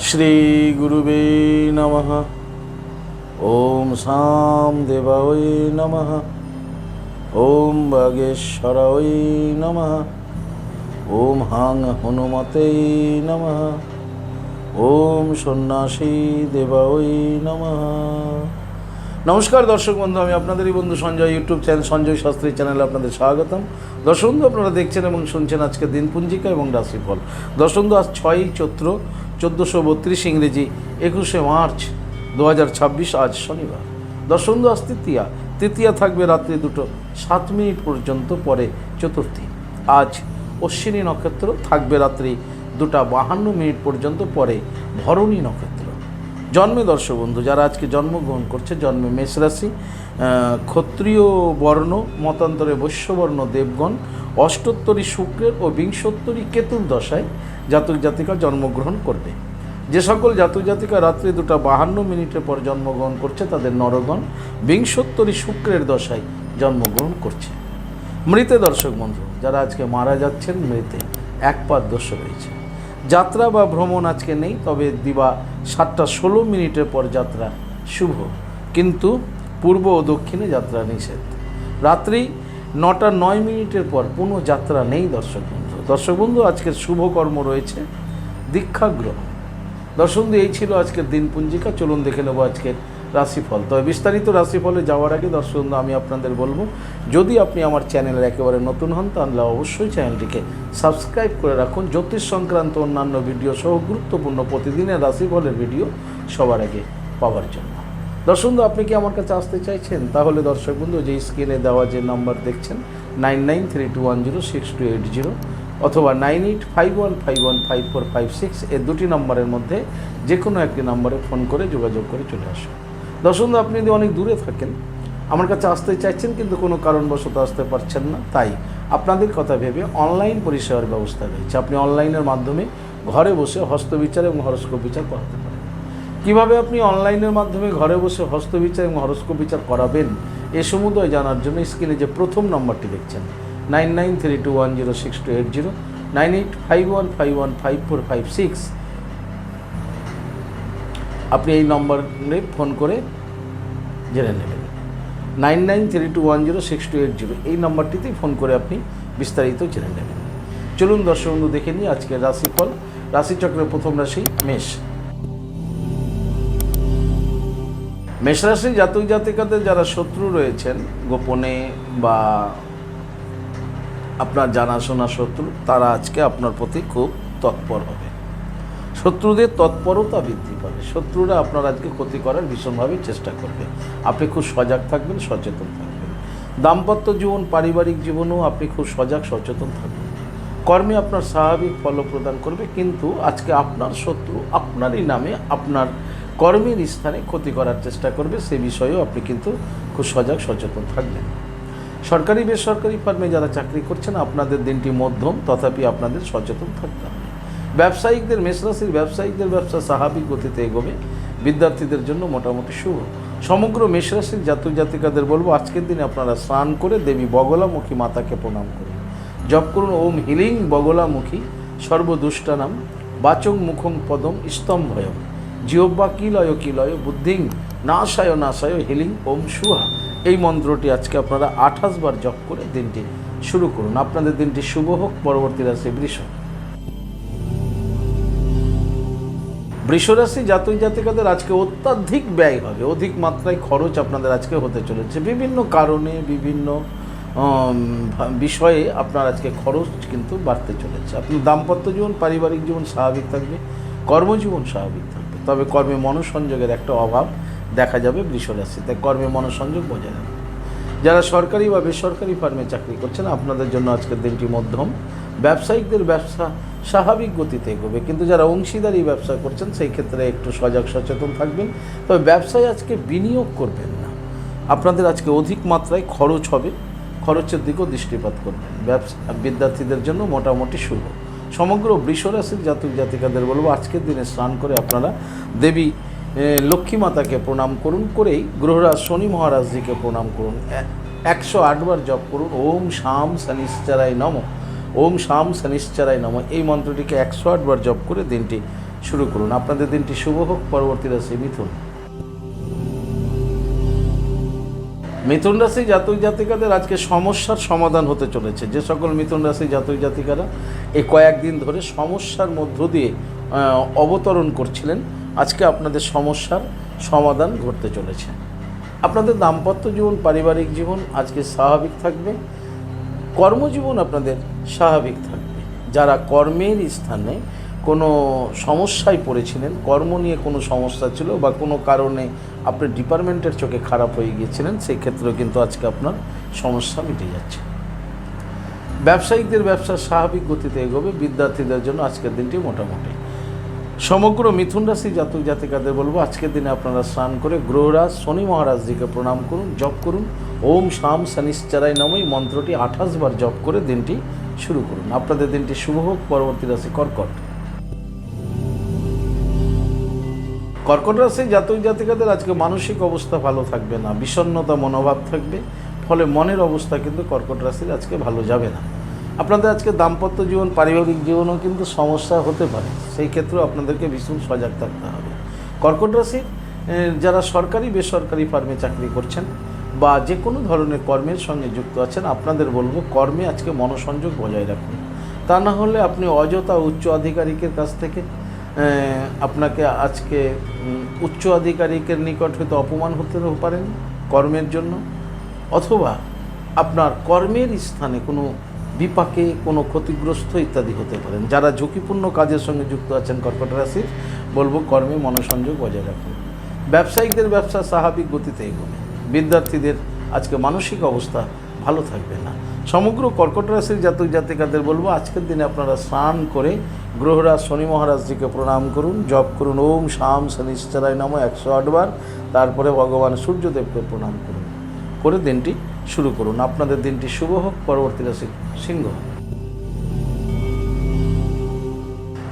শ্রী গুরুবে নমঃ। ওম সাম দেবায় নমঃ। ওম বাগেশ্বরায় নমঃ। ওম হাং হনুমতে নমঃ। ওম সন্ন্যাসী দেবায় নমঃ। নমস্কার দর্শক বন্ধু, আমি আপনাদেরই বন্ধু সঞ্জয়, ইউটিউব চ্যানেল সঞ্জয় শাস্ত্রী চ্যানেলে আপনাদের স্বাগতম। দর্শক বন্ধু, আপনারা দেখছেন এবং শুনছেন আজকে দিনপুঞ্জিকা এবং রাশিফল। দর্শক বন্ধু, আজ 6ই চৈত্র 1432 ইংরেজি 21শে মার্চ 2026, আজ শনিবার। দর্শক বন্ধু, আজ তৃতীয়া থাকবে রাত্রি 2:07 পর্যন্ত, পরে চতুর্থী। আজ অশ্বিনী নক্ষত্র থাকবে রাত্রি 2:52 পর্যন্ত, পরে ভরণী নক্ষত্র। জন্মে দর্শক বন্ধু যারা আজকে জন্মগ্রহণ করছে, জন্মে মেষ রাশি, ক্ষত্রিয় বর্ণ, মতান্তরে বৈশ্যবর্ণ দেবগণ, অষ্টোত্তরী শুক্রের ও বিংশোত্তরী কেতুর দশায় জাতক জাতিকা জন্মগ্রহণ করবে। যে সকল জাতক জাতিকা রাত্রি 2:52 পর জন্মগ্রহণ করছে তাদের নরগণ বিংশোত্তরী শুক্রের দশায় জন্মগ্রহণ করছে। মৃতে দর্শক বন্ধু যারা আজকে মারা যাচ্ছেন, মৃতে একপাদ দোষ রয়েছে। যাত্রা বা ভ্রমণ আজকে নেই, তবে দিবা 7:16 পর যাত্রা শুভ, কিন্তু পূর্ব ও দক্ষিণে যাত্রা নিষেধ। রাত্রি 9:09 পর পুনঃ যাত্রা নেই দর্শক বন্ধু। দর্শক বন্ধু, আজকের শুভ কর্ম রয়েছে দীক্ষা গ্রহণ। দর্শক বন্ধু, এই ছিল আজকের দিনপুঞ্জিকা। চলুন দেখে নেব আজকের রাশিফল। তবে বিস্তারিত রাশিফলে যাওয়ার আগে দর্শক বন্ধু আমি আপনাদের বলবো, যদি আপনি আমার চ্যানেলের একেবারে নতুন হন তাহলে অবশ্যই চ্যানেলটিকে সাবস্ক্রাইব করে রাখুন। জ্যোতিষ সংক্রান্ত অন্যান্য ভিডিও সহ গুরুত্বপূর্ণ প্রতিদিনের রাশিফলের ভিডিও সবার আগে পাওয়ার জন্য। দর্শক বন্ধু, আপনি কি আমার কাছে আসতে চাইছেন? তাহলে দর্শক বন্ধু, যে স্ক্রিনে দেওয়া যে নাম্বার দেখছেন 9932106280 অথবা 9851515456, এই দুটি নম্বরের মধ্যে যে কোনো একটি নম্বরে ফোন করে যোগাযোগ করে চলে আসুন। দর্শক বন্ধু, আপনি যদি অনেক দূরে থাকেন, আমার কাছে আসতে চাইছেন কিন্তু কোনো কারণবশত আসতে পারছেন না, তাই আপনাদের কথা ভেবে অনলাইন পরিষেবার ব্যবস্থা রয়েছে। আপনি অনলাইনের মাধ্যমে ঘরে বসে হস্তবিচার এবং হরস্কোপ বিচার করাতে পারেন। কীভাবে আপনি অনলাইনের মাধ্যমে ঘরে বসে হস্তবিচার এবং হরস্কোপ বিচার করাবেন এ সমুদয় জানার জন্য স্ক্রিনে যে প্রথম নম্বরটি দেখছেন 9932106280, 9851515456, আপনি এই নম্বরে ফোন করে জেনে নেবেন। 9932106280 এই নম্বরটিতেই ফোন করে আপনি বিস্তারিত জেনে নেবেন। চলুন দর্শক বন্ধু, দেখে নিই আজকের রাশিফল। রাশিচক্রের প্রথম রাশি মেষ। মেষ রাশির জাতক জাতিকাদের যারা শত্রু রয়েছেন, গোপনে বা আপনার জানাশোনা শত্রু, তারা আজকে আপনার প্রতি খুব তৎপর হবে। শত্রুদের তৎপরতা বৃদ্ধি পাবে। শত্রুরা আপনার আজকে ক্ষতি করার ভীষণভাবে চেষ্টা করবে। আপনি খুব সজাগ থাকবেন, সচেতন থাকবেন। দাম্পত্য জীবন, পারিবারিক জীবনেও আপনি খুব সজাগ সচেতন থাকবেন। কর্মে আপনার স্বাভাবিক ফল প্রদান করবে, কিন্তু আজকে আপনার শত্রু আপনারই নামে আপনার কর্মের স্থানে ক্ষতি করার চেষ্টা করবে। সে বিষয়েও আপনি কিন্তু খুব সজাগ সচেতন থাকবেন। সরকারি বেসরকারি ফার্মে যারা চাকরি করছেন, আপনাদের দিনটি মধ্যম, তথাপি আপনাদের সচেতন থাকতে হবে। ব্যবসায়িকদের, মেষরাশির ব্যবসায়িকদের ব্যবসা স্বাভাবিক গতিতে এগোবে। বিদ্যার্থীদের জন্য মোটামুটি শুভ। সমগ্র মেষরাশির জাতক জাতিকাদের বলবো, আজকের দিনে আপনারা স্নান করে দেবী বগলামুখী মাতাকে প্রণাম করুন। জপ করুন ওম হিলিং বগলামুখী সর্বদুষ্টানাম বাচং মুখং পদম স্তম্ভয়ম জিহ্বা কিলয় কিলয় বুদ্ধিং নাশায় নাশায় হিলিং ওম সুহা। এই মন্ত্রটি আজকে আপনারা 28 বার জপ করে দিনটি শুরু করুন। আপনাদের দিনটি শুভ হোক। পরবর্তী রাশি বৃষ। বৃষরাশি জাতক জাতিকাদের আজকে অত্যাধিক ব্যয় হবে, অধিক মাত্রায় খরচ আপনাদের আজকে হতে চলেছে। বিভিন্ন কারণে, বিভিন্ন বিষয়ে আপনার আজকে খরচ কিন্তু বাড়তে চলেছে। আপনার দাম্পত্য জীবন, পারিবারিক জীবন স্বাভাবিক থাকবে, কর্মজীবন স্বাভাবিক থাকবে, তবে কর্মে মনোসংযোগের একটা অভাব দেখা যাবে বৃষরাশিতে। কর্মে মনোসংযোগ বজায় রাখবে। যারা সরকারি বা বেসরকারি ফার্মে চাকরি করছেন, আপনাদের জন্য আজকের দিনটি মধ্যম। ব্যবসায়িকদের ব্যবসা স্বাভাবিক গতিতে এগোবে, কিন্তু যারা অংশীদারি ব্যবসা করছেন সেই ক্ষেত্রে একটু সজাগ সচেতন থাকবেন। তবে ব্যবসায় আজকে বিনিয়োগ করবেন না। আপনাদের আজকে অধিক মাত্রায় খরচ হবে, খরচের দিকেও দৃষ্টিপাত করবেন। বিদ্যার্থীদের জন্য মোটামুটি শুভ। সমগ্র বৃষরাশির জাতক জাতিকাদের বলবো, আজকের দিনে স্নান করে আপনারা দেবী লক্ষ্মী মাতাকে প্রণাম করুন, করেই গ্রহরাজ শনি মহারাজজিকে প্রণাম করুন। 108 বার জপ করুন ওম শাম শনিশ্চরায় নমঃ, ওম শাম শনিশ্চরায় নমঃ। এই মন্ত্রটিকে 108 বার জপ করে দিনটি শুরু করুন। আপনাদের দিনটি শুভ হোক। পরবর্তী রাশি মিথুন। মিথুন রাশি জাতক জাতিকাদের আজকে সমস্যার সমাধান হতে চলেছে। যে সকল মিথুন রাশি জাতক জাতিকারা এই কয়েকদিন ধরে সমস্যার মধ্য দিয়ে অবতরণ করছিলেন, আজকে আপনাদের সমস্যার সমাধান ঘটতে চলেছে। আপনাদের দাম্পত্য জীবন, পারিবারিক জীবন আজকে স্বাভাবিক থাকবে। কর্মজীবন আপনাদের স্বাভাবিক থাকবে। যারা কর্মের স্থানে কোনো সমস্যায় পড়েছিলেন, কর্ম নিয়ে কোনো সমস্যা ছিল বা কোনো কারণে আপনার ডিপার্টমেন্টের চোখে খারাপ হয়ে গিয়েছিলেন, সেই ক্ষেত্রেও কিন্তু আজকে আপনার সমস্যা মিটে যাচ্ছে। ব্যবসায়িকদের ব্যবসা স্বাভাবিক গতিতে এগোবে। বিদ্যার্থীদের জন্য আজকের দিনটি মোটামুটি। সমগ্র মিথুন রাশি জাতক জাতিকাদের বলবো, আজকের দিনে আপনারা স্নান করে গ্রহরাজ শনি মহারাজজিকে প্রণাম করুন, জপ করুন ওম শাম শনিশ্চরায় নমঃ মন্ত্রটি 28 বার জপ করে দিনটি শুরু করুন। আপনাদের দিনটি শুভ হোক। পরবর্তী রাশি কর্কট। কর্কট রাশি জাতক জাতিকাদের আজকে মানসিক অবস্থা ভালো থাকবে না, বিষণ্ণতা মনোভাব থাকবে, ফলে মনের অবস্থা কিন্তু কর্কট রাশির আজকে ভালো যাবে না। আপনাদের আজকে দাম্পত্য জীবন, পারিবারিক জীবনেও কিন্তু সমস্যা হতে পারে, সেই ক্ষেত্রেও আপনাদেরকে ভীষণ সজাগ থাকতে হবে। কর্কট রাশির যারা সরকারি বেসরকারি ফার্মে চাকরি করছেন বা যে কোনো ধরনের কর্মের সঙ্গে যুক্ত আছেন, আপনাদের বলবো কর্মে আজকে মনোসংযোগ বজায় রাখুন। তা না হলে আপনি অযথা উচ্চ আধিকারিকের কাছ থেকে আপনাকে আজকে উচ্চ আধিকারিকের নিকট হয়তো অপমান হতে পারেন কর্মের জন্য, অথবা আপনার কর্মের স্থানে কোনো বিপাকে কোনো ক্ষতিগ্রস্ত ইত্যাদি হতে পারেন। যারা ঝুঁকিপূর্ণ কাজের সঙ্গে যুক্ত আছেন কর্কট রাশির, বলবো কর্মে মনোসংযোগ বজায় রাখুন। ব্যবসায়িকদের ব্যবসা স্বাভাবিক গতিতে এগোবে। বিদ্যার্থীদের আজকে মানসিক অবস্থা ভালো থাকবে না। সমগ্র কর্কট রাশির জাতক জাতিকাদের বলবো, আজকের দিনে আপনারা স্নান করে গ্রহরাজ শনি মহারাজজিকে প্রণাম করুন, জপ করুন ওম শাম শনিশ্চরায় নমঃ 108 বার, তারপরে ভগবান সূর্যদেবকে প্রণাম করুন, করে দিনটি শুরু করুন। আপনাদের দিনটি শুভ হোক। পরবর্তী রাশি সিংহ।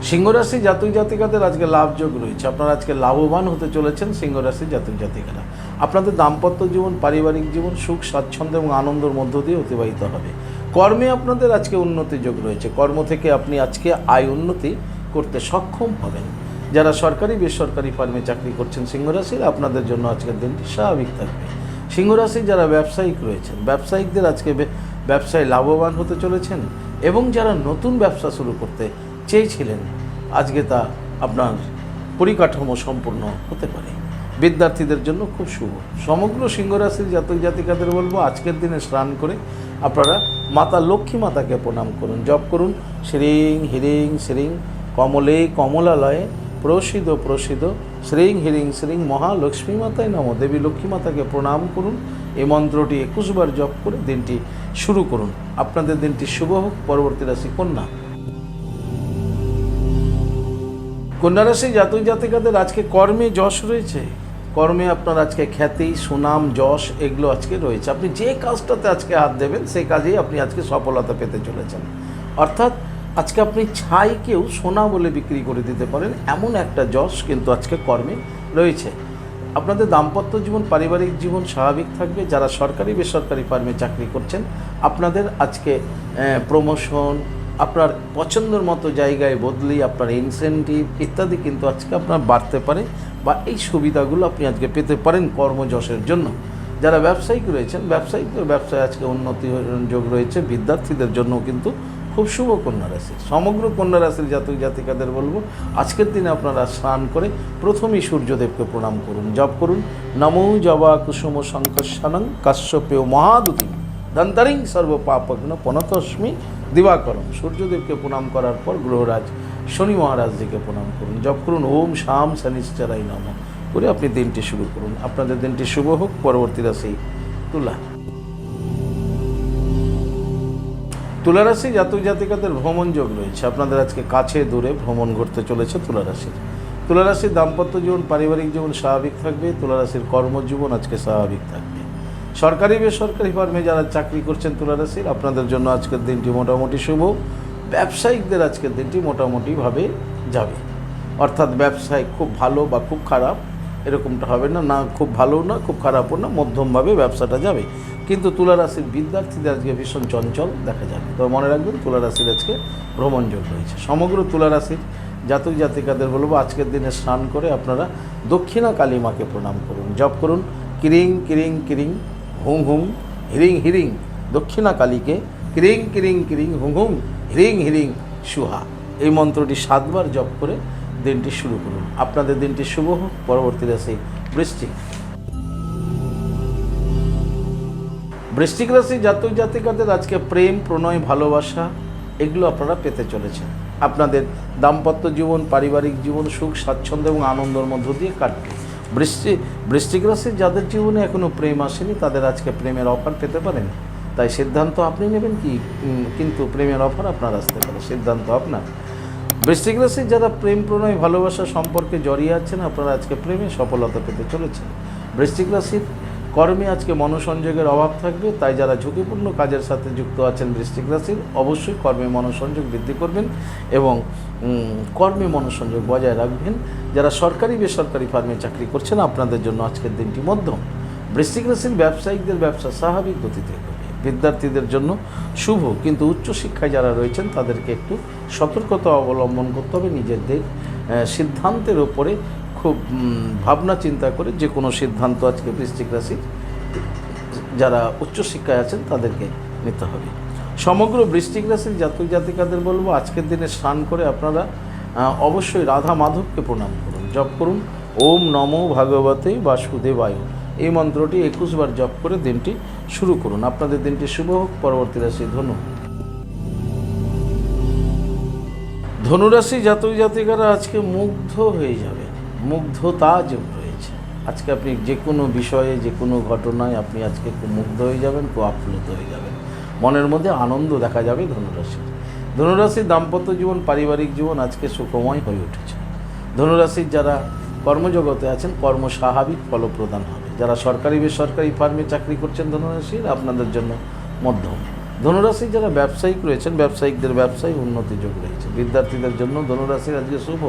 সিংহ রাশি জাতক জাতিকাদের আজকে লাভযোগ রয়েছে। আপনারা আজকে লাভবান হতে চলেছেন সিংহ রাশি জাতক জাতিকারা। আপনাদের দাম্পত্য জীবন, পারিবারিক জীবন সুখ স্বাচ্ছন্দ্য এবং আনন্দের মধ্য দিয়ে অতিবাহিত হবে। কর্মে আপনাদের আজকে উন্নতির যোগ রয়েছে। কর্ম থেকে আপনি আজকে আয় উন্নতি করতে সক্ষম হবেন। যারা সরকারি বেসরকারি ফার্মে চাকরি করছেন সিংহ রাশির, আপনাদের জন্য আজকের দিনটি স্বাভাবিক থাকবে। সিংহ রাশির যারা ব্যবসায়িক রয়েছেন, ব্যবসায়িকদের আজকে ব্যবসায় লাভবান হতে চলেছেন এবং যারা নতুন ব্যবসা শুরু করতে চেয়েছিলেন, আজকে তা আপনার পরিকাঠামো সম্পূর্ণ হতে পারে। বিদ্যার্থীদের জন্য খুব শুভ। সমগ্র সিংহ রাশির জাতক জাতিকাদের বলবো, আজকের দিনে স্নান করে আপনারা মাতা লক্ষ্মী মাতাকে প্রণাম করুন, জপ করুন শ্রীং হিরিং শ্রীং কমলে কমলালয়ে প্রসিদ প্রসিদ শ্রীং হিরিং শ্রীং মহালক্ষ্মী মাতায় নমঃ। দেবী লক্ষ্মী মাতাকে প্রণাম করুন। এই মন্ত্রটি 21 বার জপ করে দিনটি শুরু করুন। আপনাদের দিনটি শুভ হোক। পরবর্তী রাশি কন্যা। কন্যা রাশি জাতক জাতিকাদের আজকে কর্মে যশ রয়েছে। কর্মে আপনার আজকে খ্যাতি, সুনাম, যশ এগুলো আজকে রয়েছে। আপনি যে কাজটাতে আজকে হাত দেবেন সেই কাজেই আপনি আজকে সফলতা পেতে চলেছেন। অর্থাৎ আজকে আপনি ছাইকেও সোনা বলে বিক্রি করে দিতে পারেন, এমন একটা যশ কিন্তু আজকে কর্মে রয়েছে। আপনাদের দাম্পত্য জীবন, পারিবারিক জীবন স্বাভাবিক থাকবে। যারা সরকারি বেসরকারি ফার্মে চাকরি করছেন, আপনাদের আজকে প্রমোশন, আপনার পছন্দের মতো জায়গায় বদলি, আপনার ইনসেন্টিভ ইত্যাদি কিন্তু আজকে আপনার বাড়তে পারে বা এই সুবিধাগুলো আপনি আজকে পেতে পারেন কর্মযশের জন্য। যারা ব্যবসায়িক রয়েছেন, ব্যবসায়িকদের ব্যবসায় আজকে উন্নতি যোগ রয়েছে। বিদ্যার্থীদের জন্য কিন্তু খুব শুভ কন্যা রাশি। সমগ্র কন্যা রাশির জাতক জাতিকাদের বলবো, আজকের দিনে আপনারা স্নান করে প্রথমেই সূর্যদেবকে প্রণাম করুন, জপ করুন নমো জবা কুসুম শঙ্কর্ষণং কাশ্যপেয় মহাদুতি দন্তরিং সর্ব পাপগ্ন পনতস্মি দিবাকরম। সূর্যদেবকে প্রণাম করার পর গ্রহরাজ শনি মহারাজজিকে প্রণাম করুন, জপ করুন ওম শাম শনিশ্চরায় নমঃ, করে আপনি দিনটি শুরু করুন। আপনাদের দিনটি শুভ হোক। পরবর্তী রাশি তুলা। তুলা রাশি জাতক জাতিকাদের ভ্রমণ যোগ রয়েছে। আপনাদের আজকে কাছে দূরে ভ্রমণ করতে চলেছে তুলা রাশির। তুলা রাশির দাম্পত্য জীবন, পারিবারিক জীবন স্বাভাবিক থাকবে। তুলা রাশির কর্মজীবন আজকে স্বাভাবিক থাকবে। সরকারি বেসরকারি ফার্মে যারা চাকরি করছেন তুলা রাশির, আপনাদের জন্য আজকের দিনটি মোটামুটি শুভ। ব্যবসায়িকদের আজকের দিনটি মোটামুটিভাবে যাবে। অর্থাৎ ব্যবসায় খুব ভালো বা খুব খারাপ এরকমটা হবে না, না খুব ভালো না খুব খারাপও না, মধ্যমভাবে ব্যবসাটা যাবে। কিন্তু তুলা রাশির বিদ্যার্থীদের আজকে ভীষণ চঞ্চল দেখা যাবে। তবে মনে রাখবেন তুলা রাশির আজকে ভ্রমণ যোগ রয়েছে। সমগ্র তুলা রাশির জাতক জাতিকাদের বলবো আজকের দিনে স্নান করে আপনারা দক্ষিণা কালী মাকে প্রণাম করুন, জপ করুন কিরিং কিরিং কিরিং হুং হুং হিরিং হিরিং। দক্ষিণা কালীকে কিরিং কিরিং কিরিং হুং হুং হিরিং হিরিং সুহা, এই মন্ত্রটি 7 বার জপ করে দিনটি শুরু করুন। আপনাদের দিনটি শুভ হোক। পরবর্তী রাশি বৃশ্চিক। বৃশ্চিক রাশি জাতক জাতিকাদের আজকে প্রেম, প্রণয়, ভালোবাসা এগুলো আপনারা পেতে চলেছেন। আপনাদের দাম্পত্য জীবন, পারিবারিক জীবন সুখ স্বাচ্ছন্দ্য এবং আনন্দের মধ্য দিয়ে কাটবে। বৃশ্চিক রাশির যাদের জীবনে এখনও প্রেম আসেনি তাদের আজকে প্রেমের অফার পেতে পারেন। তাই সিদ্ধান্ত আপনি নেবেন কি, কিন্তু প্রেমের অফার আপনার আসতে পারে, সিদ্ধান্ত আপনার। বৃশ্চিক রাশির যারা প্রেম, প্রণয়, ভালোবাসা সম্পর্কে জড়িয়ে আছেন আপনারা আজকে প্রেমে সফলতা পেতে চলেছেন। বৃশ্চিক রাশির কর্মে আজকে মনোসংযোগের অভাব থাকবে, তাই যারা ঝুঁকিপূর্ণ কাজের সাথে যুক্ত আছেন বৃশ্চিক রাশির অবশ্যই কর্মে মনোসংযোগ বৃদ্ধি করবেন এবং কর্মে মনোসংযোগ বজায় রাখবেন। যারা সরকারি বেসরকারি ফার্মে চাকরি করছেন আপনাদের জন্য আজকের দিনটি মধ্যম। বৃশ্চিক রাশির ব্যবসায়িকদের ব্যবসা স্বাভাবিক গতিতে এগোবে। বিদ্যার্থীদের জন্য শুভ, কিন্তু উচ্চশিক্ষায় যারা রয়েছেন তাদেরকে একটু সতর্কতা অবলম্বন করতে হবে। নিজেদের সিদ্ধান্তের ওপরে খুব ভাবনা চিন্তা করে যে কোনো সিদ্ধান্ত আজকে বৃশ্চিক রাশির যারা উচ্চশিক্ষায় আছেন তাদেরকে নিতে হবে। সমগ্র বৃশ্চিক রাশির জাতক জাতিকাদের বলবো আজকের দিনে স্নান করে আপনারা অবশ্যই রাধা মাধবকে প্রণাম করুন, জপ করুন ওম নমো ভাগবতে বাসুদেবায়, এই মন্ত্রটি 21 বার জপ করে দিনটি শুরু করুন। আপনাদের দিনটি শুভ হোক। পরবর্তী রাশি ধনু। ধনুরাশি জাতক জাতিকারা আজকে মুগ্ধ হয়ে যাবে, মুগ্ধতা যোগ রয়েছে। আজকে আপনি যে কোনো বিষয়ে, যে কোনো ঘটনায় আপনি আজকে খুব মুগ্ধ হয়ে যাবেন, খুব আপ্লুত হয়ে যাবেন, মনের মধ্যে আনন্দ দেখা যাবে। ধনুরাশির দাম্পত্য জীবন, পারিবারিক জীবন আজকে সুখময় হয়ে উঠেছে। ধনুরাশির যারা কর্মজগতে আছেন কর্ম স্বাভাবিক ফলপ্রদান হবে। যারা সরকারি বেসরকারি ফার্মে চাকরি করছেন ধনুরাশির আপনাদের জন্য মধ্যম। ধনুরাশির যারা ব্যবসায়িক রয়েছেন ব্যবসায়িকদের ব্যবসায় উন্নতি যোগ রয়েছে। বিদ্যার্থীদের জন্য ধনুরাশির আজকে শুভ।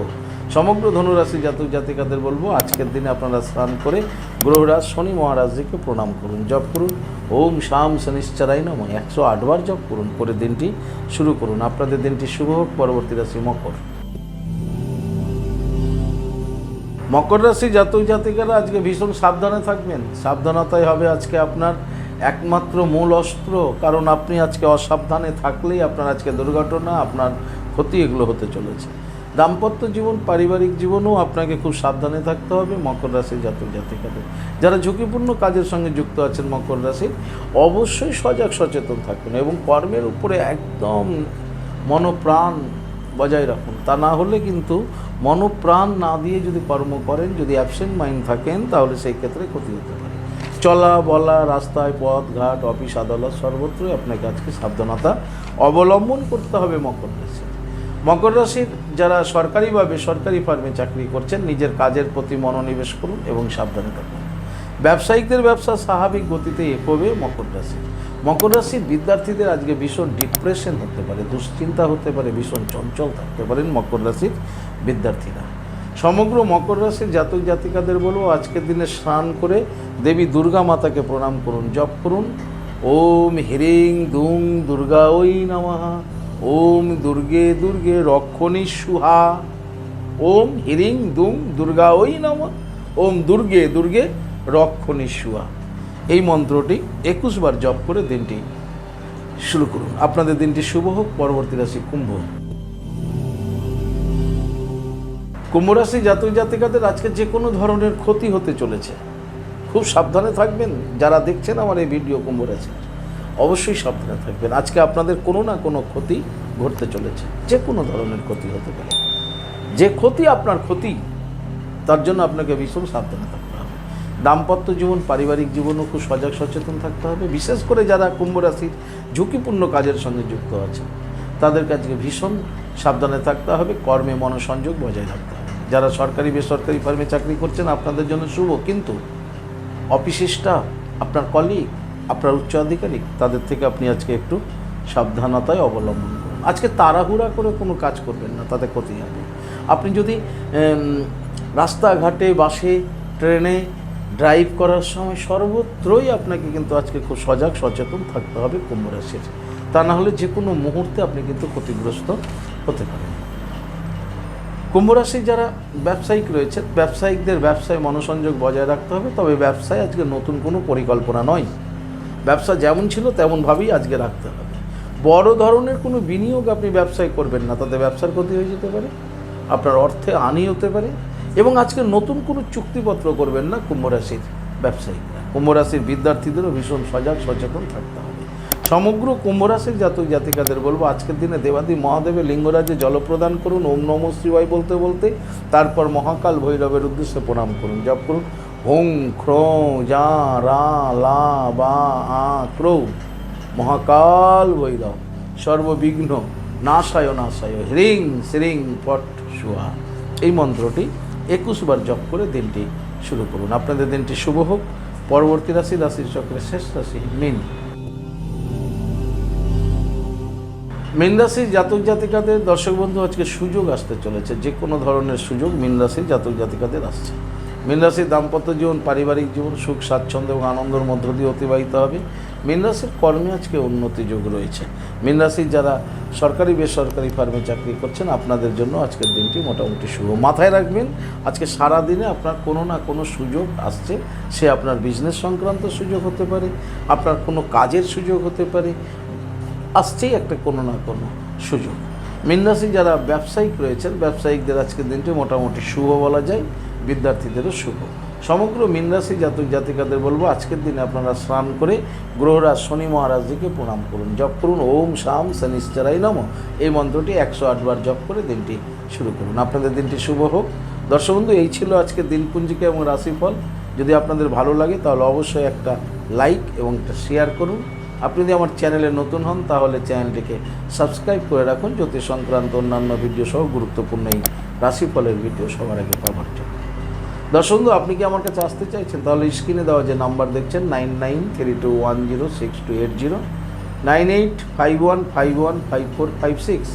সমগ্র ধনুরাশি জাতক জাতিকাদের বলবো আজকের দিনে আপনারা স্নান করে গ্রহরাজ শনি মহারাজজিকে প্রণাম করুন, জপ করুন ওম শাম শনিশ্চরায় নমঃ 108 বার জপ করুন, করে দিনটি শুরু করুন। আপনাদের দিনটি শুভ হোক। পরবর্তী রাশি মকর। মকর রাশি জাতক জাতিকারা আজকে ভীষণ সাবধানে থাকবেন। সাবধানতাই হবে আজকে আপনার একমাত্র মূল অস্ত্র, কারণ আপনি আজকে অসাবধানে থাকলেই আপনার আজকে দুর্ঘটনা, আপনার ক্ষতি এগুলো হতে চলেছে। দাম্পত্য জীবন, পারিবারিক জীবনেও আপনাকে খুব সাবধানে থাকতে হবে। মকর রাশির জাতক জাতিকাদের যারা ঝুঁকিপূর্ণ কাজের সঙ্গে যুক্ত আছেন মকর রাশির অবশ্যই সজাগ সচেতন থাকুন এবং কর্মের উপরে একদম মনোপ্রাণ বজায় রাখুন। তা না হলে কিন্তু মনোপ্রাণ না দিয়ে যদি কর্ম করেন, যদি অ্যাবসেন্ট মাইন্ড থাকেন, তাহলে সেই ক্ষেত্রে ক্ষতি হতে পারে। চলা বলা, রাস্তায়, পথ ঘাট, অফিস আদালত সর্বত্রই আপনাকে আজকে সাবধানতা অবলম্বন করতে হবে। মকর রাশির যারা সরকারি বা বেসরকারি ফার্মে চাকরি করছেন নিজের কাজের প্রতি মনোনিবেশ করুন এবং সাবধানে থাকুন। ব্যবসায়িকদের ব্যবসা স্বাভাবিক গতিতে এগোবে। মকর রাশির বিদ্যার্থীদের আজকে ভীষণ ডিপ্রেশন হতে পারে, দুশ্চিন্তা হতে পারে, ভীষণ চঞ্চল থাকতে পারেন মকর রাশির বিদ্যার্থীরা। সমগ্র মকর রাশির জাতক জাতিকাদের বলবো আজকের দিনে স্নান করে দেবী দুর্গা মাতাকে প্রণাম করুন, জপ করুন ওম হিরিং দুং দুর্গা ওই নমঃ, ওম দুর্গে দুর্গে রক্ষণী সুহা, ওম হিরিং দুং দুর্গা ওই নমঃ, ওম দুর্গে দুর্গে রক্ষণী সুহা, এই মন্ত্রটি 21 বার জপ করে দিনটি শুরু করুন। আপনাদের দিনটি শুভ হোক। পরবর্তী রাশি কুম্ভ। কুম্ভ রাশি জাতক জাতিকাদের আজকে যে কোনো ধরনের ক্ষতি হতে চলেছে, খুব সাবধানে থাকবেন। যারা দেখছেন আমার এই ভিডিও কুম্ভ রাশি অবশ্যই সাবধানে থাকবেন। আজকে আপনাদের কোনো না কোনো ক্ষতি ঘটতে চলেছে, যে কোনো ধরনের ক্ষতি হতে পারে। যে ক্ষতি আপনার ক্ষতি, তার জন্য আপনাকে ভীষণ সাবধানে থাকতে হবে। দাম্পত্য জীবন, পারিবারিক জীবনও খুব সজাগ সচেতন থাকতে হবে। বিশেষ করে যারা কুম্ভ রাশির ঝুঁকিপূর্ণ কাজের সঙ্গে যুক্ত আছে তাদের কাছে ভীষণ সাবধানে থাকতে হবে, কর্মে মনোসংযোগ বজায় রাখতে হবে। যারা সরকারি বেসরকারি ফার্মে চাকরি করছেন আপনাদের জন্য শুভ, কিন্তু অফিস স্টাফ, আপনার কলিগ, আপনার উচ্চ আধিকারিক, তাদের থেকে আপনি আজকে একটু সাবধানতায় অবলম্বন করুন। আজকে তাড়াহুড়া করে কোনো কাজ করবেন না, তাতে ক্ষতি হবে। আপনি যদি রাস্তাঘাটে, বাসে, ট্রেনে ড্রাইভ করার সময় সর্বত্রই আপনাকে কিন্তু আজকে খুব সজাগ সচেতন থাকতে হবে কুম্ভ রাশির। তা না হলে যে কোনো মুহূর্তে আপনি কিন্তু ক্ষতিগ্রস্ত হতে পারেন। কুম্ভ রাশির যারা ব্যবসায়িক রয়েছে, ব্যবসায়িকদের ব্যবসায় মনোসংযোগ বজায় রাখতে হবে। তবে ব্যবসায় আজকে নতুন কোনো পরিকল্পনা নয়, ব্যবসা যেমন ছিল তেমনভাবেই আজকে রাখতে হবে। বড় ধরনের কোনো বিনিয়োগ আপনি ব্যবসায় করবেন না, তাতে ব্যবসার ক্ষতি হয়ে যেতে পারে, আপনার অর্থে হানি হতে পারে। এবং আজকে নতুন কোনো চুক্তিপত্র করবেন না কুম্ভ রাশির ব্যবসায়িকরা। কুম্ভ রাশির বিদ্যার্থীদেরও ভীষণ সজাগ সচেতন থাকতে হবে। সমগ্র কুম্ভ রাশির জাতক জাতিকাদের বলবো আজকের দিনে দেবাদি মহাদেবের লিঙ্গরাজে জল প্রদান করুন, ওম নমঃ শিবায় বলতে বলতে। তারপর মহাকাল ভৈরবের উদ্দেশ্যে প্রণাম করুন, জপ করুন ওং ক্রৌ যা রা লা বা আ ক্রৌ মহাকাল ভৈরব সর্ববিঘ্ন নাশায় নাশায় হ্রিং শ্রিং ফট সুয়া। এই মন্ত্রটি 21 বার জপ করে দিনটি শুরু করুন। আপনাদের দিনটি শুভ হোক। পরবর্তী রাশি, রাশির চক্রের শেষ রাশি মীন। মীন রাশির জাতক জাতিকাদের দর্শক বন্ধু আজকে সুযোগ আসতে চলেছে, যে কোনো ধরনের সুযোগ মীন রাশির জাতক জাতিকাদের আসছে। মীন রাশির দাম্পত্য জীবন, পারিবারিক জীবন সুখ স্বাচ্ছন্দ্য এবং আনন্দের মধ্য দিয়ে অতিবাহিত হবে। মীন রাশির কর্মে আজকে উন্নতি যোগ রয়েছে। মীন রাশির যারা সরকারি বেসরকারি ফার্মে চাকরি করছেন, আপনাদের জন্য আজকের দিনটি মোটামুটি শুভ। মাথায় রাখবেন আজকে সারা দিনে আপনার কোনো না কোনো সুযোগ আসছে। সে আপনার বিজনেস সংক্রান্ত সুযোগ হতে পারে, আপনার কোনো কাজের সুযোগ হতে পারে, আসছেই একটা কোনো না কোনো সুযোগ। মীন রাশি যারা ব্যবসায়িক রয়েছেন, ব্যবসায়িকদের আজকের দিনটি মোটামুটি শুভ বলা যায়, বিদ্যার্থীদেরও শুভ। সমগ্র মীন রাশি জাতক জাতিকাদের বলবো আজকের দিনে আপনারা স্নান করে গ্রহরাজ শনি মহারাজজিকে প্রণাম করুন, জপ করুন ওম শাম শনিশ্চরাই নমঃ। এই মন্ত্রটি 108 বার জপ করে দিনটি শুরু করুন। আপনাদের দিনটি শুভ হোক। দর্শক বন্ধু, এই ছিল আজকের দিনপুঞ্জিকা এবং রাশিফল। যদি আপনাদের ভালো লাগে তাহলে অবশ্যই একটা লাইক এবং একটা শেয়ার করুন। আপনি যদি আমার চ্যানেলে নতুন হন তাহলে চ্যানেলটিকে সাবস্ক্রাইব করে রাখুন, জ্যোতিষ সংক্রান্ত অন্যান্য ভিডিও সহ গুরুত্বপূর্ণ এই রাশিফলের ভিডিও সবার আগে পাওয়ার জন্য। দর্শক বন্ধু, আপনি কি আমার কাছে আসতে চাইছেন তাহলে স্ক্রিনে দেওয়া যে নাম্বার দেখছেন 9932106280, 9851515456,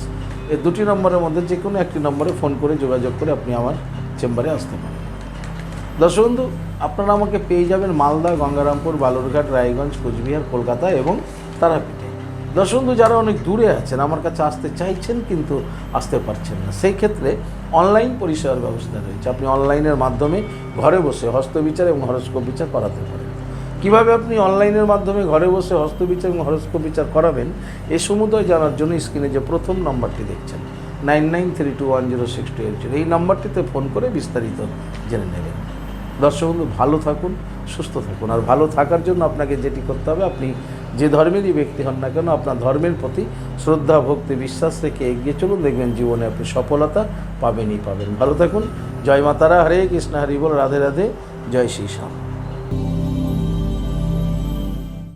এই দুটি নম্বরের মধ্যে যে কোনো একটি নম্বরে ফোন করে যোগাযোগ করে আপনি আমার চেম্বারে আসতে পারেন। দর্শক বন্ধু, আপনারা আমাকে পেয়ে যাবেন মালদা, গঙ্গারামপুর, বালুরঘাট, রায়গঞ্জ, কোচবিহার, কলকাতা এবং তারাপীঠে। দর্শক বন্ধু, যারা অনেক দূরে আছেন, আমার কাছে আসতে চাইছেন কিন্তু আসতে পারছেন না, সেই ক্ষেত্রে অনলাইন পরিষেবার ব্যবস্থা রয়েছে। আপনি অনলাইনের মাধ্যমে ঘরে বসে হস্তবিচার এবং হরস্কোপ বিচার করাতে পারেন। কীভাবে আপনি অনলাইনের মাধ্যমে ঘরে বসে হস্তবিচার এবং হরস্কোপ বিচার করাবেন, এ সমুদয় জানার জন্য স্ক্রিনে যে প্রথম নম্বরটি দেখছেন 9932106280, এই নাম্বারটিতে ফোন করে বিস্তারিত জেনে নেবেন। দর্শক বন্ধু, ভালো থাকুন, সুস্থ থাকুন। আর ভালো থাকার জন্য আপনাকে যেটি করতে হবে, আপনি যে ধর্মেরই ব্যক্তি হন না কেন, আপনার ধর্মের প্রতি শ্রদ্ধা ভক্তি বিশ্বাস রেখে এগিয়ে চলুন, দেখবেন জীবনে আপনি সফলতা পাবেনই পাবেন। ভালো থাকুন। জয় মাতারা, হরে কৃষ্ণ, হরি বল, রাধে রাধে, জয় শ্রী শ্যাম।